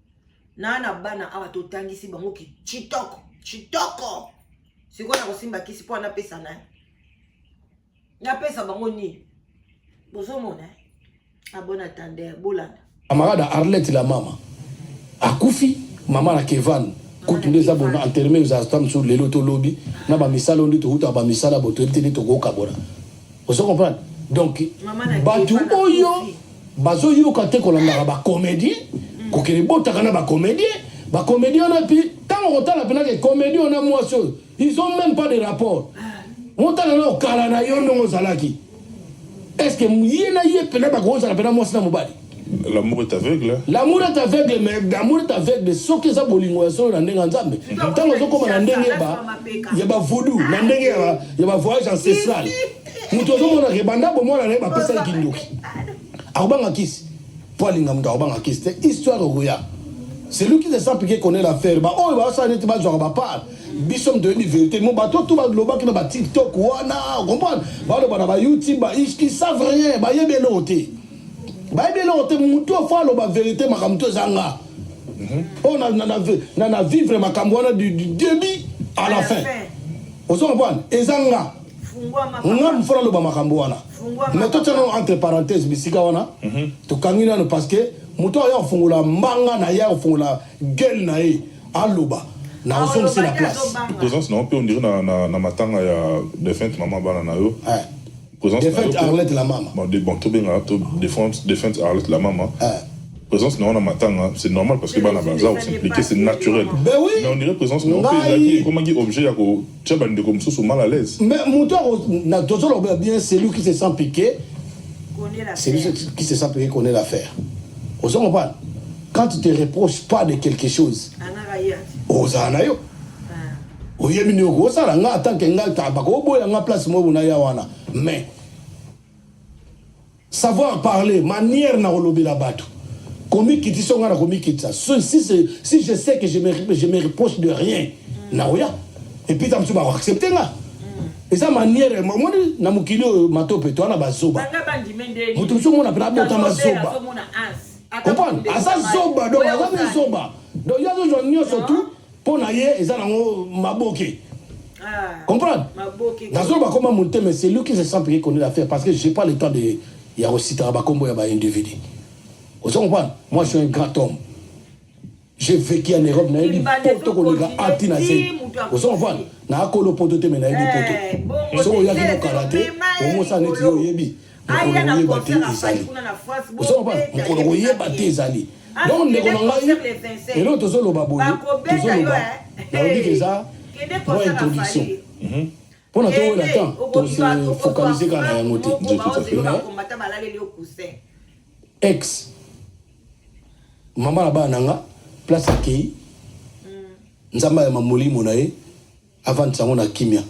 na bana awa to tangisi bango ki chitoko siko na kosimba kisi po na pesa nani na pesa bango ni bozo mona abona tande bolanda camarade Arlette la mama akufi mama na Kevan kutunde za bona enterré za stam sur lelo to lobby na ba misala ndi to uta ba misala bo to tete to ko kabora vous comprenez donc batu oyo bazo yo kate ko landa ba comédien ko kiri bota kana ba comédien na pi tant on tala pena que comédien na moi so ils ont même pas de rapport on tala na kala na yo no zalaki est-ce que yena ye pena ba ko zala pena moi na mobali. L'amour est aveugle. L'amour est aveugle, mais l'amour est aveugle. Ce que ça bolingo ya so na ndenga nzambe. Tant que comme na ndenge ba, ya ba voodoo, na ndenge ya ba voyage ancestral. Muto zo mona rebanda bo mona na ba pesa kindoki. Akobanga kisi. Pour alinga muto akobanga kisi. C'est histoire roya. C'est lui qui se sent piqué connaît l'affaire. Bah oh bah ça n'était pas genre ba part. Bisom de vérité. Mon bateau tout ba globa qui na ba TikTok wana, comprendre. Ba lo ba YouTube ba ils savent rien. Ba yebelo té. Ba yebelo té muto fa lo ba vérité makamto zanga. On a vivre makambo wana du début à la fin. Vous comprenez? Ezanga. Ngam fera lo ba makambo wana. Mais tout ça entre parenthèses bisika wana. To kangina no parce que muto ya fungula mbanga na ya fungula gueule na e aloba. Na ozong c'est la place. Présence non peut on dirait na matanga ya défunte maman bana na yo. Présence défunte Arlette la maman. Bon to benga to défunte Arlette la maman. Présence non na matanga c'est normal parce que bana baza ou s'impliquer c'est naturel. Ben oui. Mais on dirait présence non peut comment dire objet ya ko tchaba de comme sous mal à l'aise. Mais muto na tozolo bien c'est lui qui se sent piqué. C'est lui qui se sent piqué connaît l'affaire. Vous comprenez? Quand tu te reproches pas de quelque chose, Ozanayo. Oyemi ko sala nga tant que nga tabako boya nga place mo na ya wana. Mais savoir parler, manière na rolobi la bateau. Comme qui sont na comme qui ça. Si je sais que je me reproche de rien, na oya. Et puis tu vas accepter là. Et ça manière moi na mukilo matope to na bazoba. Mutu so mona pela bota mazoba. Comprendre? Asa zoba donc asa zoba. Donc il y a des gens surtout pour naie et ça nango maboke. Comprendre? Nazoba comment monter mais c'est lui qui se sent prier qu'on l'affaire parce que j'ai pas le temps de il y a aussi travail comme il y a un individu. Vous comprenez? Moi je suis un grand homme. J'ai vécu en Europe na eli poto ko le gars antina zen. Vous comprenez? Na ko lo poto te mais na eli poto. So ya ki ko karaté, au moins ça net yo yebi. Aya Vous comprenez? Mukolo yeba te ezali. Donc ndeko na ngai et l'autre tozolo baboye. Tozolo ba. Na on dit que ça pour introduction. Pour na to la temps, to se focaliser quand na yango te. Ex mama la ba nanga place akei nzamba ya mamolimo na ye avant sango na kimia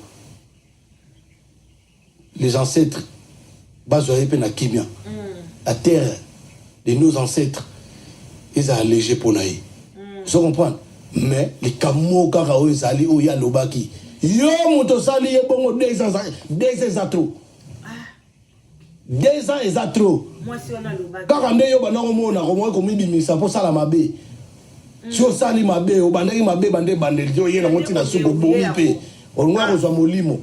les ancêtres bazoye pe na kimia la terre de nos ancêtres ils ont allégé pour naï vous comprenez mais les kamo kaka o ezali o ya lobaki yo moto sali ye bongo 2 ans trop 2 ans est trop moi si on a lobaki kaka nde yo bana komona komoi komibimisa po sala mabe si osali mabe obandaki mabe bande bandeli yo yena moti na suko bomi pe olunga kozwa molimo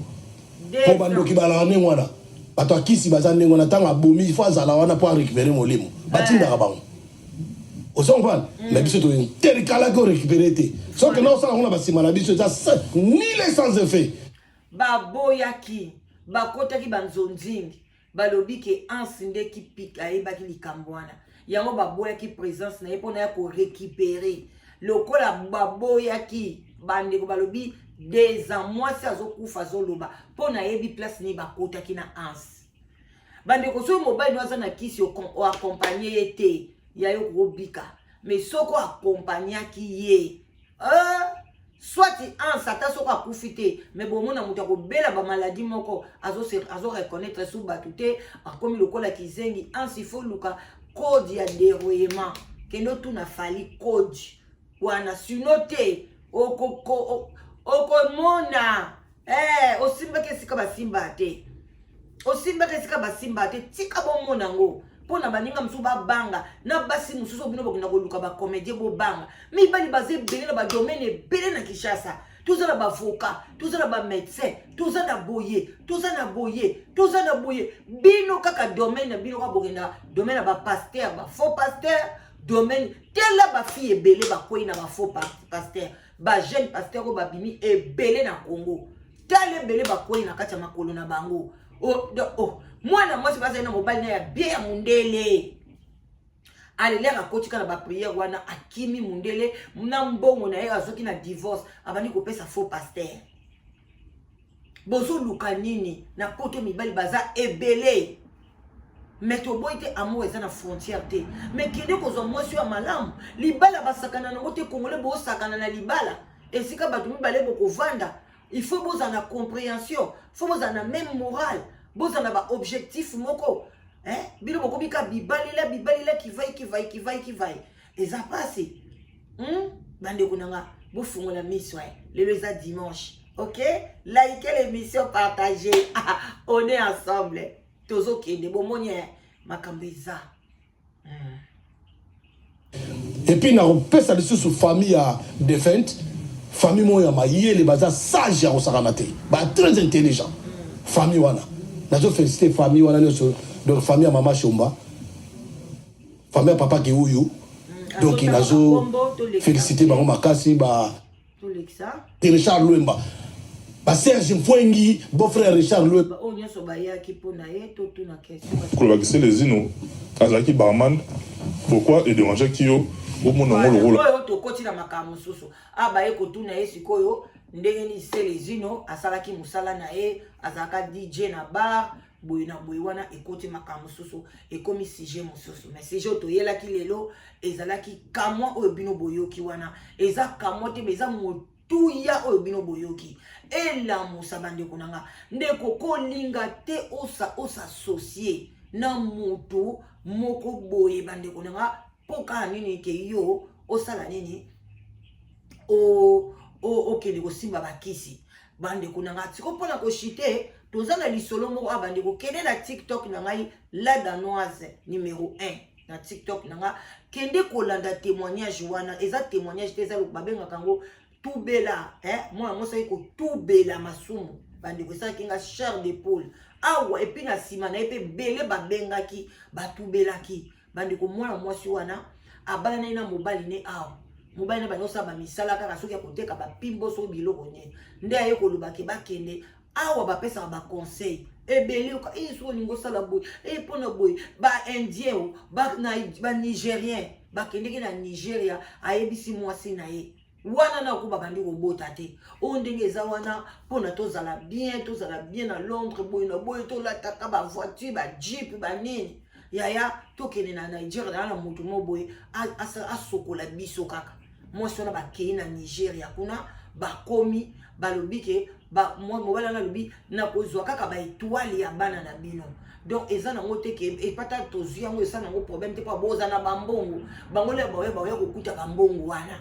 po bandoki balaka ndenge wana bato akisi baza ndenge wana ntango abomi fo azala wana po arécupere molimo batindaka bango ozompana mais biso terikalaki orécupere te soki na osala ngo na basima na biso eza nile sans effet baboyaki bakotaki banzonzingi balobi ke ansi nde kipika ayebaki likambo wana yango baboyaki présence na ye mpona ya korécupere lokola baboyaki bandeko balobi 2 ans mwasi azokufa azoloba mpona ayebi place ne bakotaki na ansi bandeko soki mobali aza na kisi oakompagne ye te ya yo kobika mais soko akompagnaki ye soit ansi ata soko akufi te mais bomona moto akobela bamaladi moko azoreconnaître su bato te akomi lokola kizengi ansi fo luka code ya dérouillement kende otuna fali code wana sino te okomona osimbaki esika basimba te tika bomona ngo pona baninga musu babanga na basi mususu bino bokina koluka ba comédie bobanga mibali baze ebele na ba domaine ebele na Kinshasa toza na bavoka toza na ba médecin toza na boye bino kaka domaine bino ka bokina domaine na ba pasteur ba faux pasteur domaine tela ba fille ebele ba koyi na ba faux pasteur ba jeune pasteur ko ba bimi ebele na Congo tala ebele ba koyi na kati ya makolo na bango mwana mwasi baza na mobali na ya bien ya mundele aleleka kotika na ba prière wana akimi mundele na mbongo na ye azoki na divorce abandi kopesa faux pasteur bozo luka nini na poto mibali baza ebele mais to boy te amour eza na frontière te mais kende kozwa mwasi ya malamu libala basakana nango te congolais bo sakana na libala esika bato mibale boko vanda il faut boza na compréhension faut boza na même morale boza na ba objectif moko bino bokobika bibalela qui va et ça passe bande kunanga bofungola miso le leza dimanche. OK, likez l'émission, partagez. On est ensemble. Tozo kende bomonya makambeza. Et puis na pesa dessus sous famille à défunte, famille moya maïe les bazar sage à osaramate. Ba très intelligent. Famille wana. Nazo féliciter famille wana donc famille à maman Chomba. Famille à papa Kiuyu. Donc nazo féliciter ba makasi ba Richard Luemba. Ba Serge Mfwengi, beau-frère Richard Luemba. On y a sobaya qui pona to na question. Kolobakise les ino azaki barman. Pourquoi et déranger Kyo au monde le rôle. Oyo to koti na makamu susu. Aba e kotuna e sikoyo ndenge ni se les ino asalaki musala na e azaka DJ na bar boyina boywana ekoti makamu susu ekomi sujet mususu. Mais sujet to yela ki lelo ezalaki kamwa oyo bino boyoki wana eza kamwa te beza motuya oyo bino boyoki. Et la musa bande kunanga ndeko kolinga te osa associé na mutu moko boye bande kunanga poka nini ke yo osala nini o kende ko simba bakisi bande kunanga tiko pona ko chite tozanga lisolo moko abande ko kende na TikTok na ngai la danoise numéro 1 na TikTok nanga kende ko landa témoignage wana eza témoignage te eza lo babenga kango tout bela moi moi ça ko tout bela masumu bande ko ça kinga chair d'épaule awa et puis na sima na epe bele babengaki tout belaki bande ko moi si wana abala na ina mobali ne awa mobali na bano sa ba misala kaka soki akoteka ba pimbo so biloko nye nde aye ko lubaki bakende awa ba pesa ba conseil ebele ko so lingo sala boy pona boy ba indien ba nigérien bakende na Nigeria ayebisi mwasi na ye wana na ko babandi ko bota te o ndenge za wana pona tozala bien na Londres boy na boy to la taka ba voiture ba jeep ba nini yaya tokene na Nigeria na mutu mo boy asokola biso kaka moi sona ba kei na Nigeria kuna ba komi ba lobike ba mo bala na lobi na kozwa kaka ba étoile ya bana na bino. Donc eza na ngote ke e pata tozu yango esa na ngo problème te pa boza na bambongo bango le bawe kokuta bambongo wana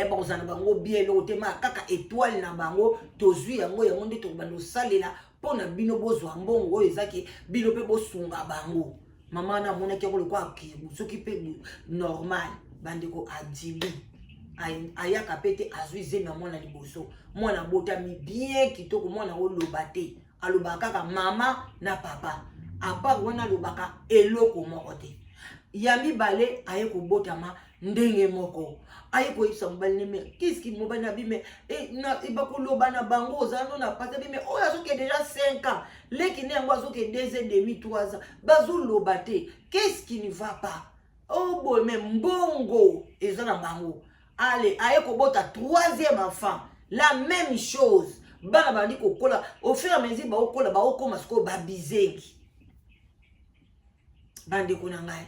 boza na bango bien lo te ma kaka étoile na bango tozu yango nde to bando salela pona bino bozwa mbongo ezaki bino pe bosunga bango mama na mona ke ko kwa ki soki pe normal bandeko adibi ayaka pete azuize na mwana liboso mwana botami bien kitoko mwana olobate alobaka ka mama na papa apa wana lobaka eloko moko te yami bale aye ko botama ndenge moko aye ko isa mobali ne me qu'est-ce qui mobali na bime na ibako loba na bango zano na pata bime oya soki déjà 5 ans leki ne yango soki 2 ans et demi 3 ans bazo lobate qu'est-ce qui ne va pas oh boy même mbongo ezana bango allez aye ko bota 3e enfant la même chose bana bandi ko kola au fur et à mesure ba okola ba okoma sko ba bizengi bandi kuna ngai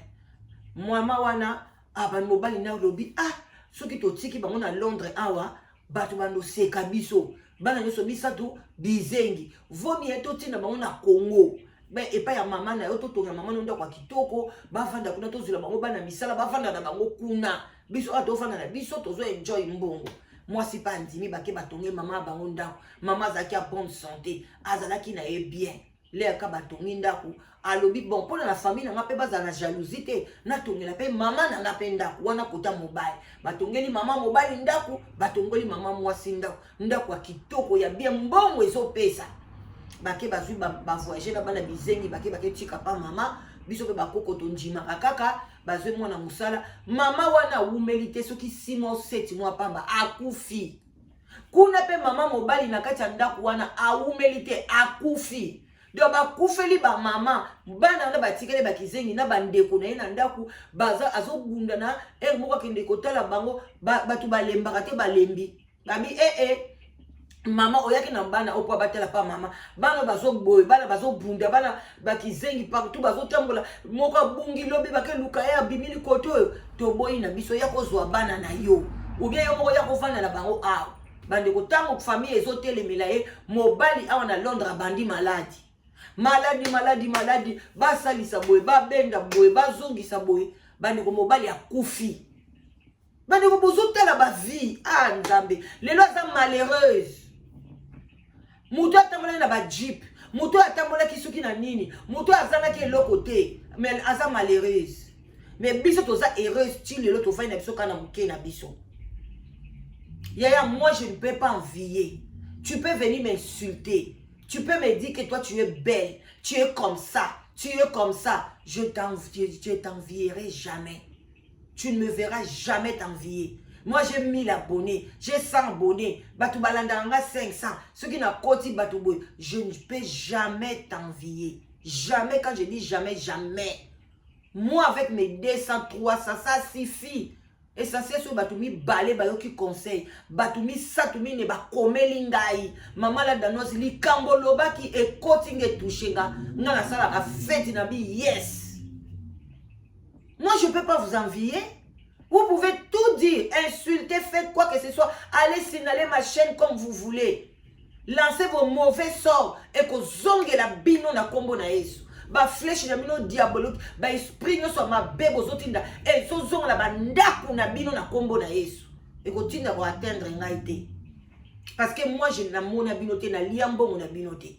mwama wana abani mobali na lobi soki totiki bango na Londres awa bato bando seka biso bana nyoso bisatu bizengi vomi eto tina bango na Congo epa ya mama na yo totonga mama nonda kwa kitoko bavanda kuna tozula bango bana misala bavanda na bango kuna biso atofanda na biso tozo enjoy mbongo mwasi pa ndimi bake batonge mama bango ndako mama zaki a bonne santé azalaki na ye bien leka batongi ndako alobi bon pona na famille na ngape baza na jalousie te na tongela pe mama na ngape ndako wana kota mobile batongeli mama mobile ndako batongoli mama mwasi ndako ya kitoko ya bien mbongo ezopesa bake bazui ba voyager na bana bizengi bake tika pa mama biso pe bakoko to njima kaka bazui mwana musala mama wana umelite soki 6 mois 7 mois pamba akufi kuna pe mama mobali na kati ya ndako wana aumelite akufi do bakufeli ba mama bana na batikele bakizengi na bandeko na ye na ndako baza azobunda na moko kende kotala bango batu balembaka te balembi babi mama oyaki na bana opo batela pa mama bana bazoboy bana bazobunda bana bakizengi partout bazotambola moko bungi lobi bakeluka ya bimili koto to boyi na biso ya kozwa bana na yo ou bien yo moko ya kofana na bango bande ko tango famille ezotelemela ye mobali awa na Londres bandi maladi maladi basalisa boye babenda boye bazongisa boye bandeko mobali ya kufi bandeko bozotala bavie nzambe lelo aza malheureuse moto atambolaki na bajeep moto atambolaki soki na nini moto azangaki eloko te mais aza malheureuse mais biso toza heureuse ti lelo tofai na biso kana moke na biso yaya moi je ne peux pas envier tu peux venir m'insulter tu peux me dire que toi tu es belle tu es comme ça je t'envierai jamais tu ne me verras jamais t'envier. Moi j'ai 1000 abonnés, j'ai 100 abonnés, Batou Balandanga 500, ceux qui n'ont pas Batouboy, je ne peux jamais t'envier. Jamais, quand je dis jamais, jamais. Moi avec mes 200, 300, ça suffit. Et ça c'est sur Batoumi Balé Bayo qui conseille. Batoumi Satoumi ne ba komelingai. Maman la danos li kamboloba qui est coaching et touchenga. Non la salle a fait une abi yes. Moi je ne peux pas vous envier. Vous pouvez tout dire, insulter, faites quoi que ce soit. Allez signaler ma chaîne comme vous voulez. Lancez vos mauvais sorts et que zonge la bino na kombo na yesu. Ba flèche na bino diabolique, ba esprit no so ma bebo zotinda et so zonga la bandaku na bino na kombo na yesu. Et que tinda pour atteindre ngaité. Parce que moi je na mona binoté na liambo mona binoté.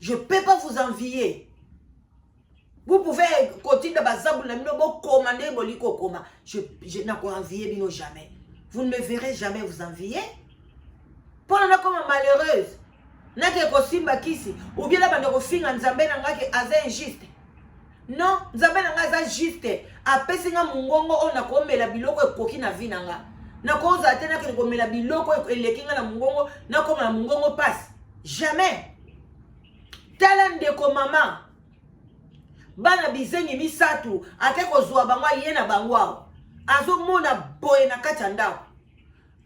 Je peux pas vous envier. Vous pouvez continuer à bazabou na bino bo commander boliko koma. Je n'ai pas envié bino jamais. Vous ne me verrez jamais vous envier. Pour la comme malheureuse. Nake ko simba kisi ou bien la bande ko finga nzambe na ngake aza injuste. Non, nzambe na nga aza juste. Apesi nga mungongo ona ko mela biloko ekoki na vie na nga. Na ko za tena ke ko mela biloko eleki nga na mungongo na ko na mungongo passe. Jamais. Talande ko mama. Bana bizengi misatu ate ko zuwa bango yena bango awo. Azo mona boye na kati ndako.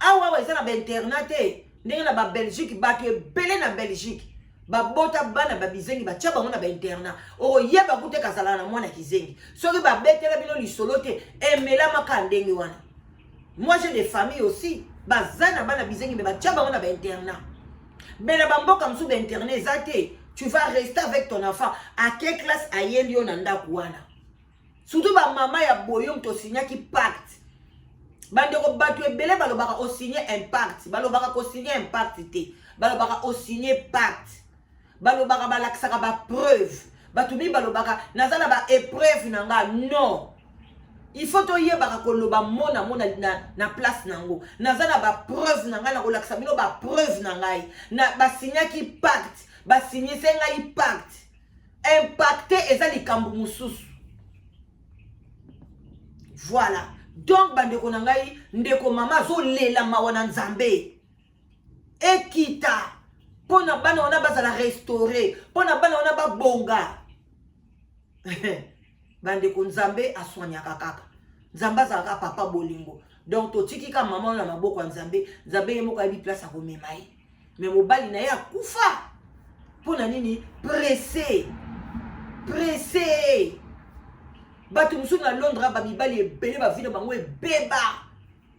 Awa eza na internate. Ndenge na ba Belgique bato ebele na Belgique ba bota bana ba bizengi ba tia bango na ba interna o yeba kute kasala na mwana kizengi soki ba betela bino lisolo te emela maka ndenge wana. Moi j'ai des familles aussi bazana bana bizengi ba tia bango na ba interna bela ba mboka msu ba internet zate tu vas rester avec ton enfant à quelle classe ayeli yo na ndako wana surtout ba mama ya boyo mto signaki pacte. Bande ko batu ebele balobaka o signer un pacte, balobaka ko signer un pacte te, balobaka o signer pacte, balobaka balakisaka ba preuve, batu mi balobaka nazala ba épreuve nanga non. Il faut to yebaka ko loba mona na place nango. Nazala ba preuve nanga na ko lakisa bino ba preuve nangai. Na ba signer ki pacte, ba signer senga i pacte. Impacté ezali kambu mususu. Voilà. Donc bandeko na ngai ndeko mama zo lela mawana nzambe ekita pona bana ona bazala restaurer pona bana ona ba bonga bandeko nzambe aswanyaka kaka nzambe azaka papa bolingo donc totiki ka mama na maboko ya nzambe nzambe yemoko ya bi place a komema ye mais mobali na ye akufa pona nini pressé Batu musu na Londres ba mibali ebele ba vina bango ebeba.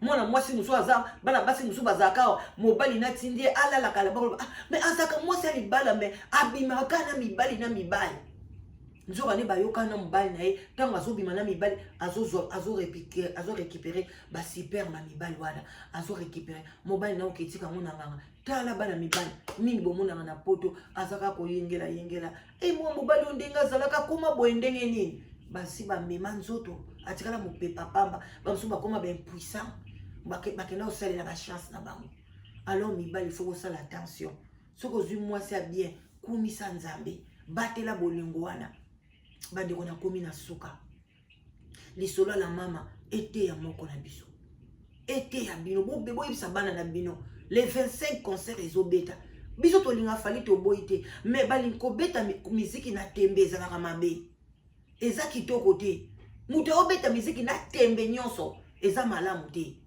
Mwana mwasi musu aza bana basi musu bazaka mobali na tindi ala la kala ba mais azaka mwasi ali bala mais abima kana mibali na mibali. Nzoka ne ba yoka na mobali na ye tanga zo bima na mibali azo récupérer ba super ma mibali wala azo récupérer mobali na oketika mona nganga tala bana mibali mingi bomona na poto azaka ko yengela mo mobali ondenga zalaka koma boendenge nini. Basi ba mema nzoto atikala mopepa pamba bamusu bakoma ba impuissant bakena osalela ba chance na bango. Alors mibali il faut que ça l'attention soko zui moi c'est bien kumisa nzambe batela bolingo wana bandeko na komi na suka lisolo la mama ete ya moko na biso ete ya bino bo bebo ibisa bana na bino les 25 concerts ezobeta biso tolinga fali to boite mais balinko beta muziki na tembe ezalaka mabe eza kitoko te muto obeta muziki na tembe nyonso eza malamu te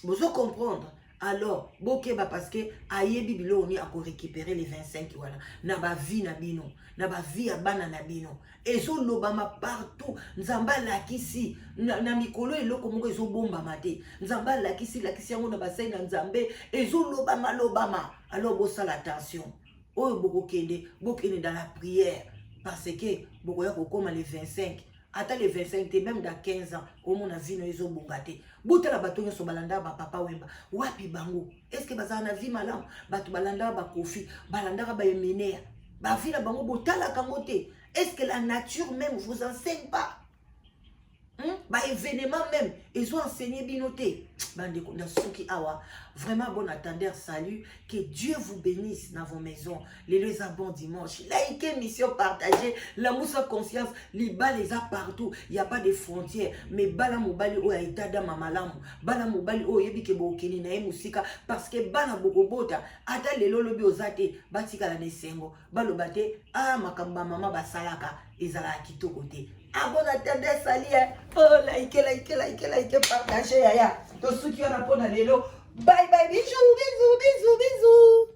bozo comprendre. Alors bokeba parce que ayebi biloni a ko récupérer les 25 voilà na ba vie na bino na ba vie ya bana na bino ezo lobama partout nzamba lakisi na mikolo eloko moko ezo bomba mate nzamba lakisi yango na basai na nzambe ezo lobama. Alors bo sala attention oyo bokokende dans la prière parce que bokoya kokoma les 25 ata les 25 te même dans 15 ans omona vino ezobonga te botala bato nyonso balanda bapapa wemba wapi bango est-ce que bazala na vie malamu bato balandaka bakofi balandaka baemenea bavi na bango botalaka yango te est-ce que la nature même vous enseigne pas Bah événement même ils ont enseigné binoté bandeko na soki awa vraiment bon attendeur salut que Dieu vous bénisse dans vos maisons les bon dimanche likez mission partagez la moussa conscience les balles les a partout il y a pas de frontières mais bala mobali o aita da mamalamu bala mobali o yebi ke bokeni na musika parce que bana bokobota ata lelo lobi ozate batika la nesengo balobate ah makamba mama basalaka ezala kitoko te. Ah bon attendez sali oh like partagez yaya to suki on a pour lelo bye bye bisous bisous bisous bisous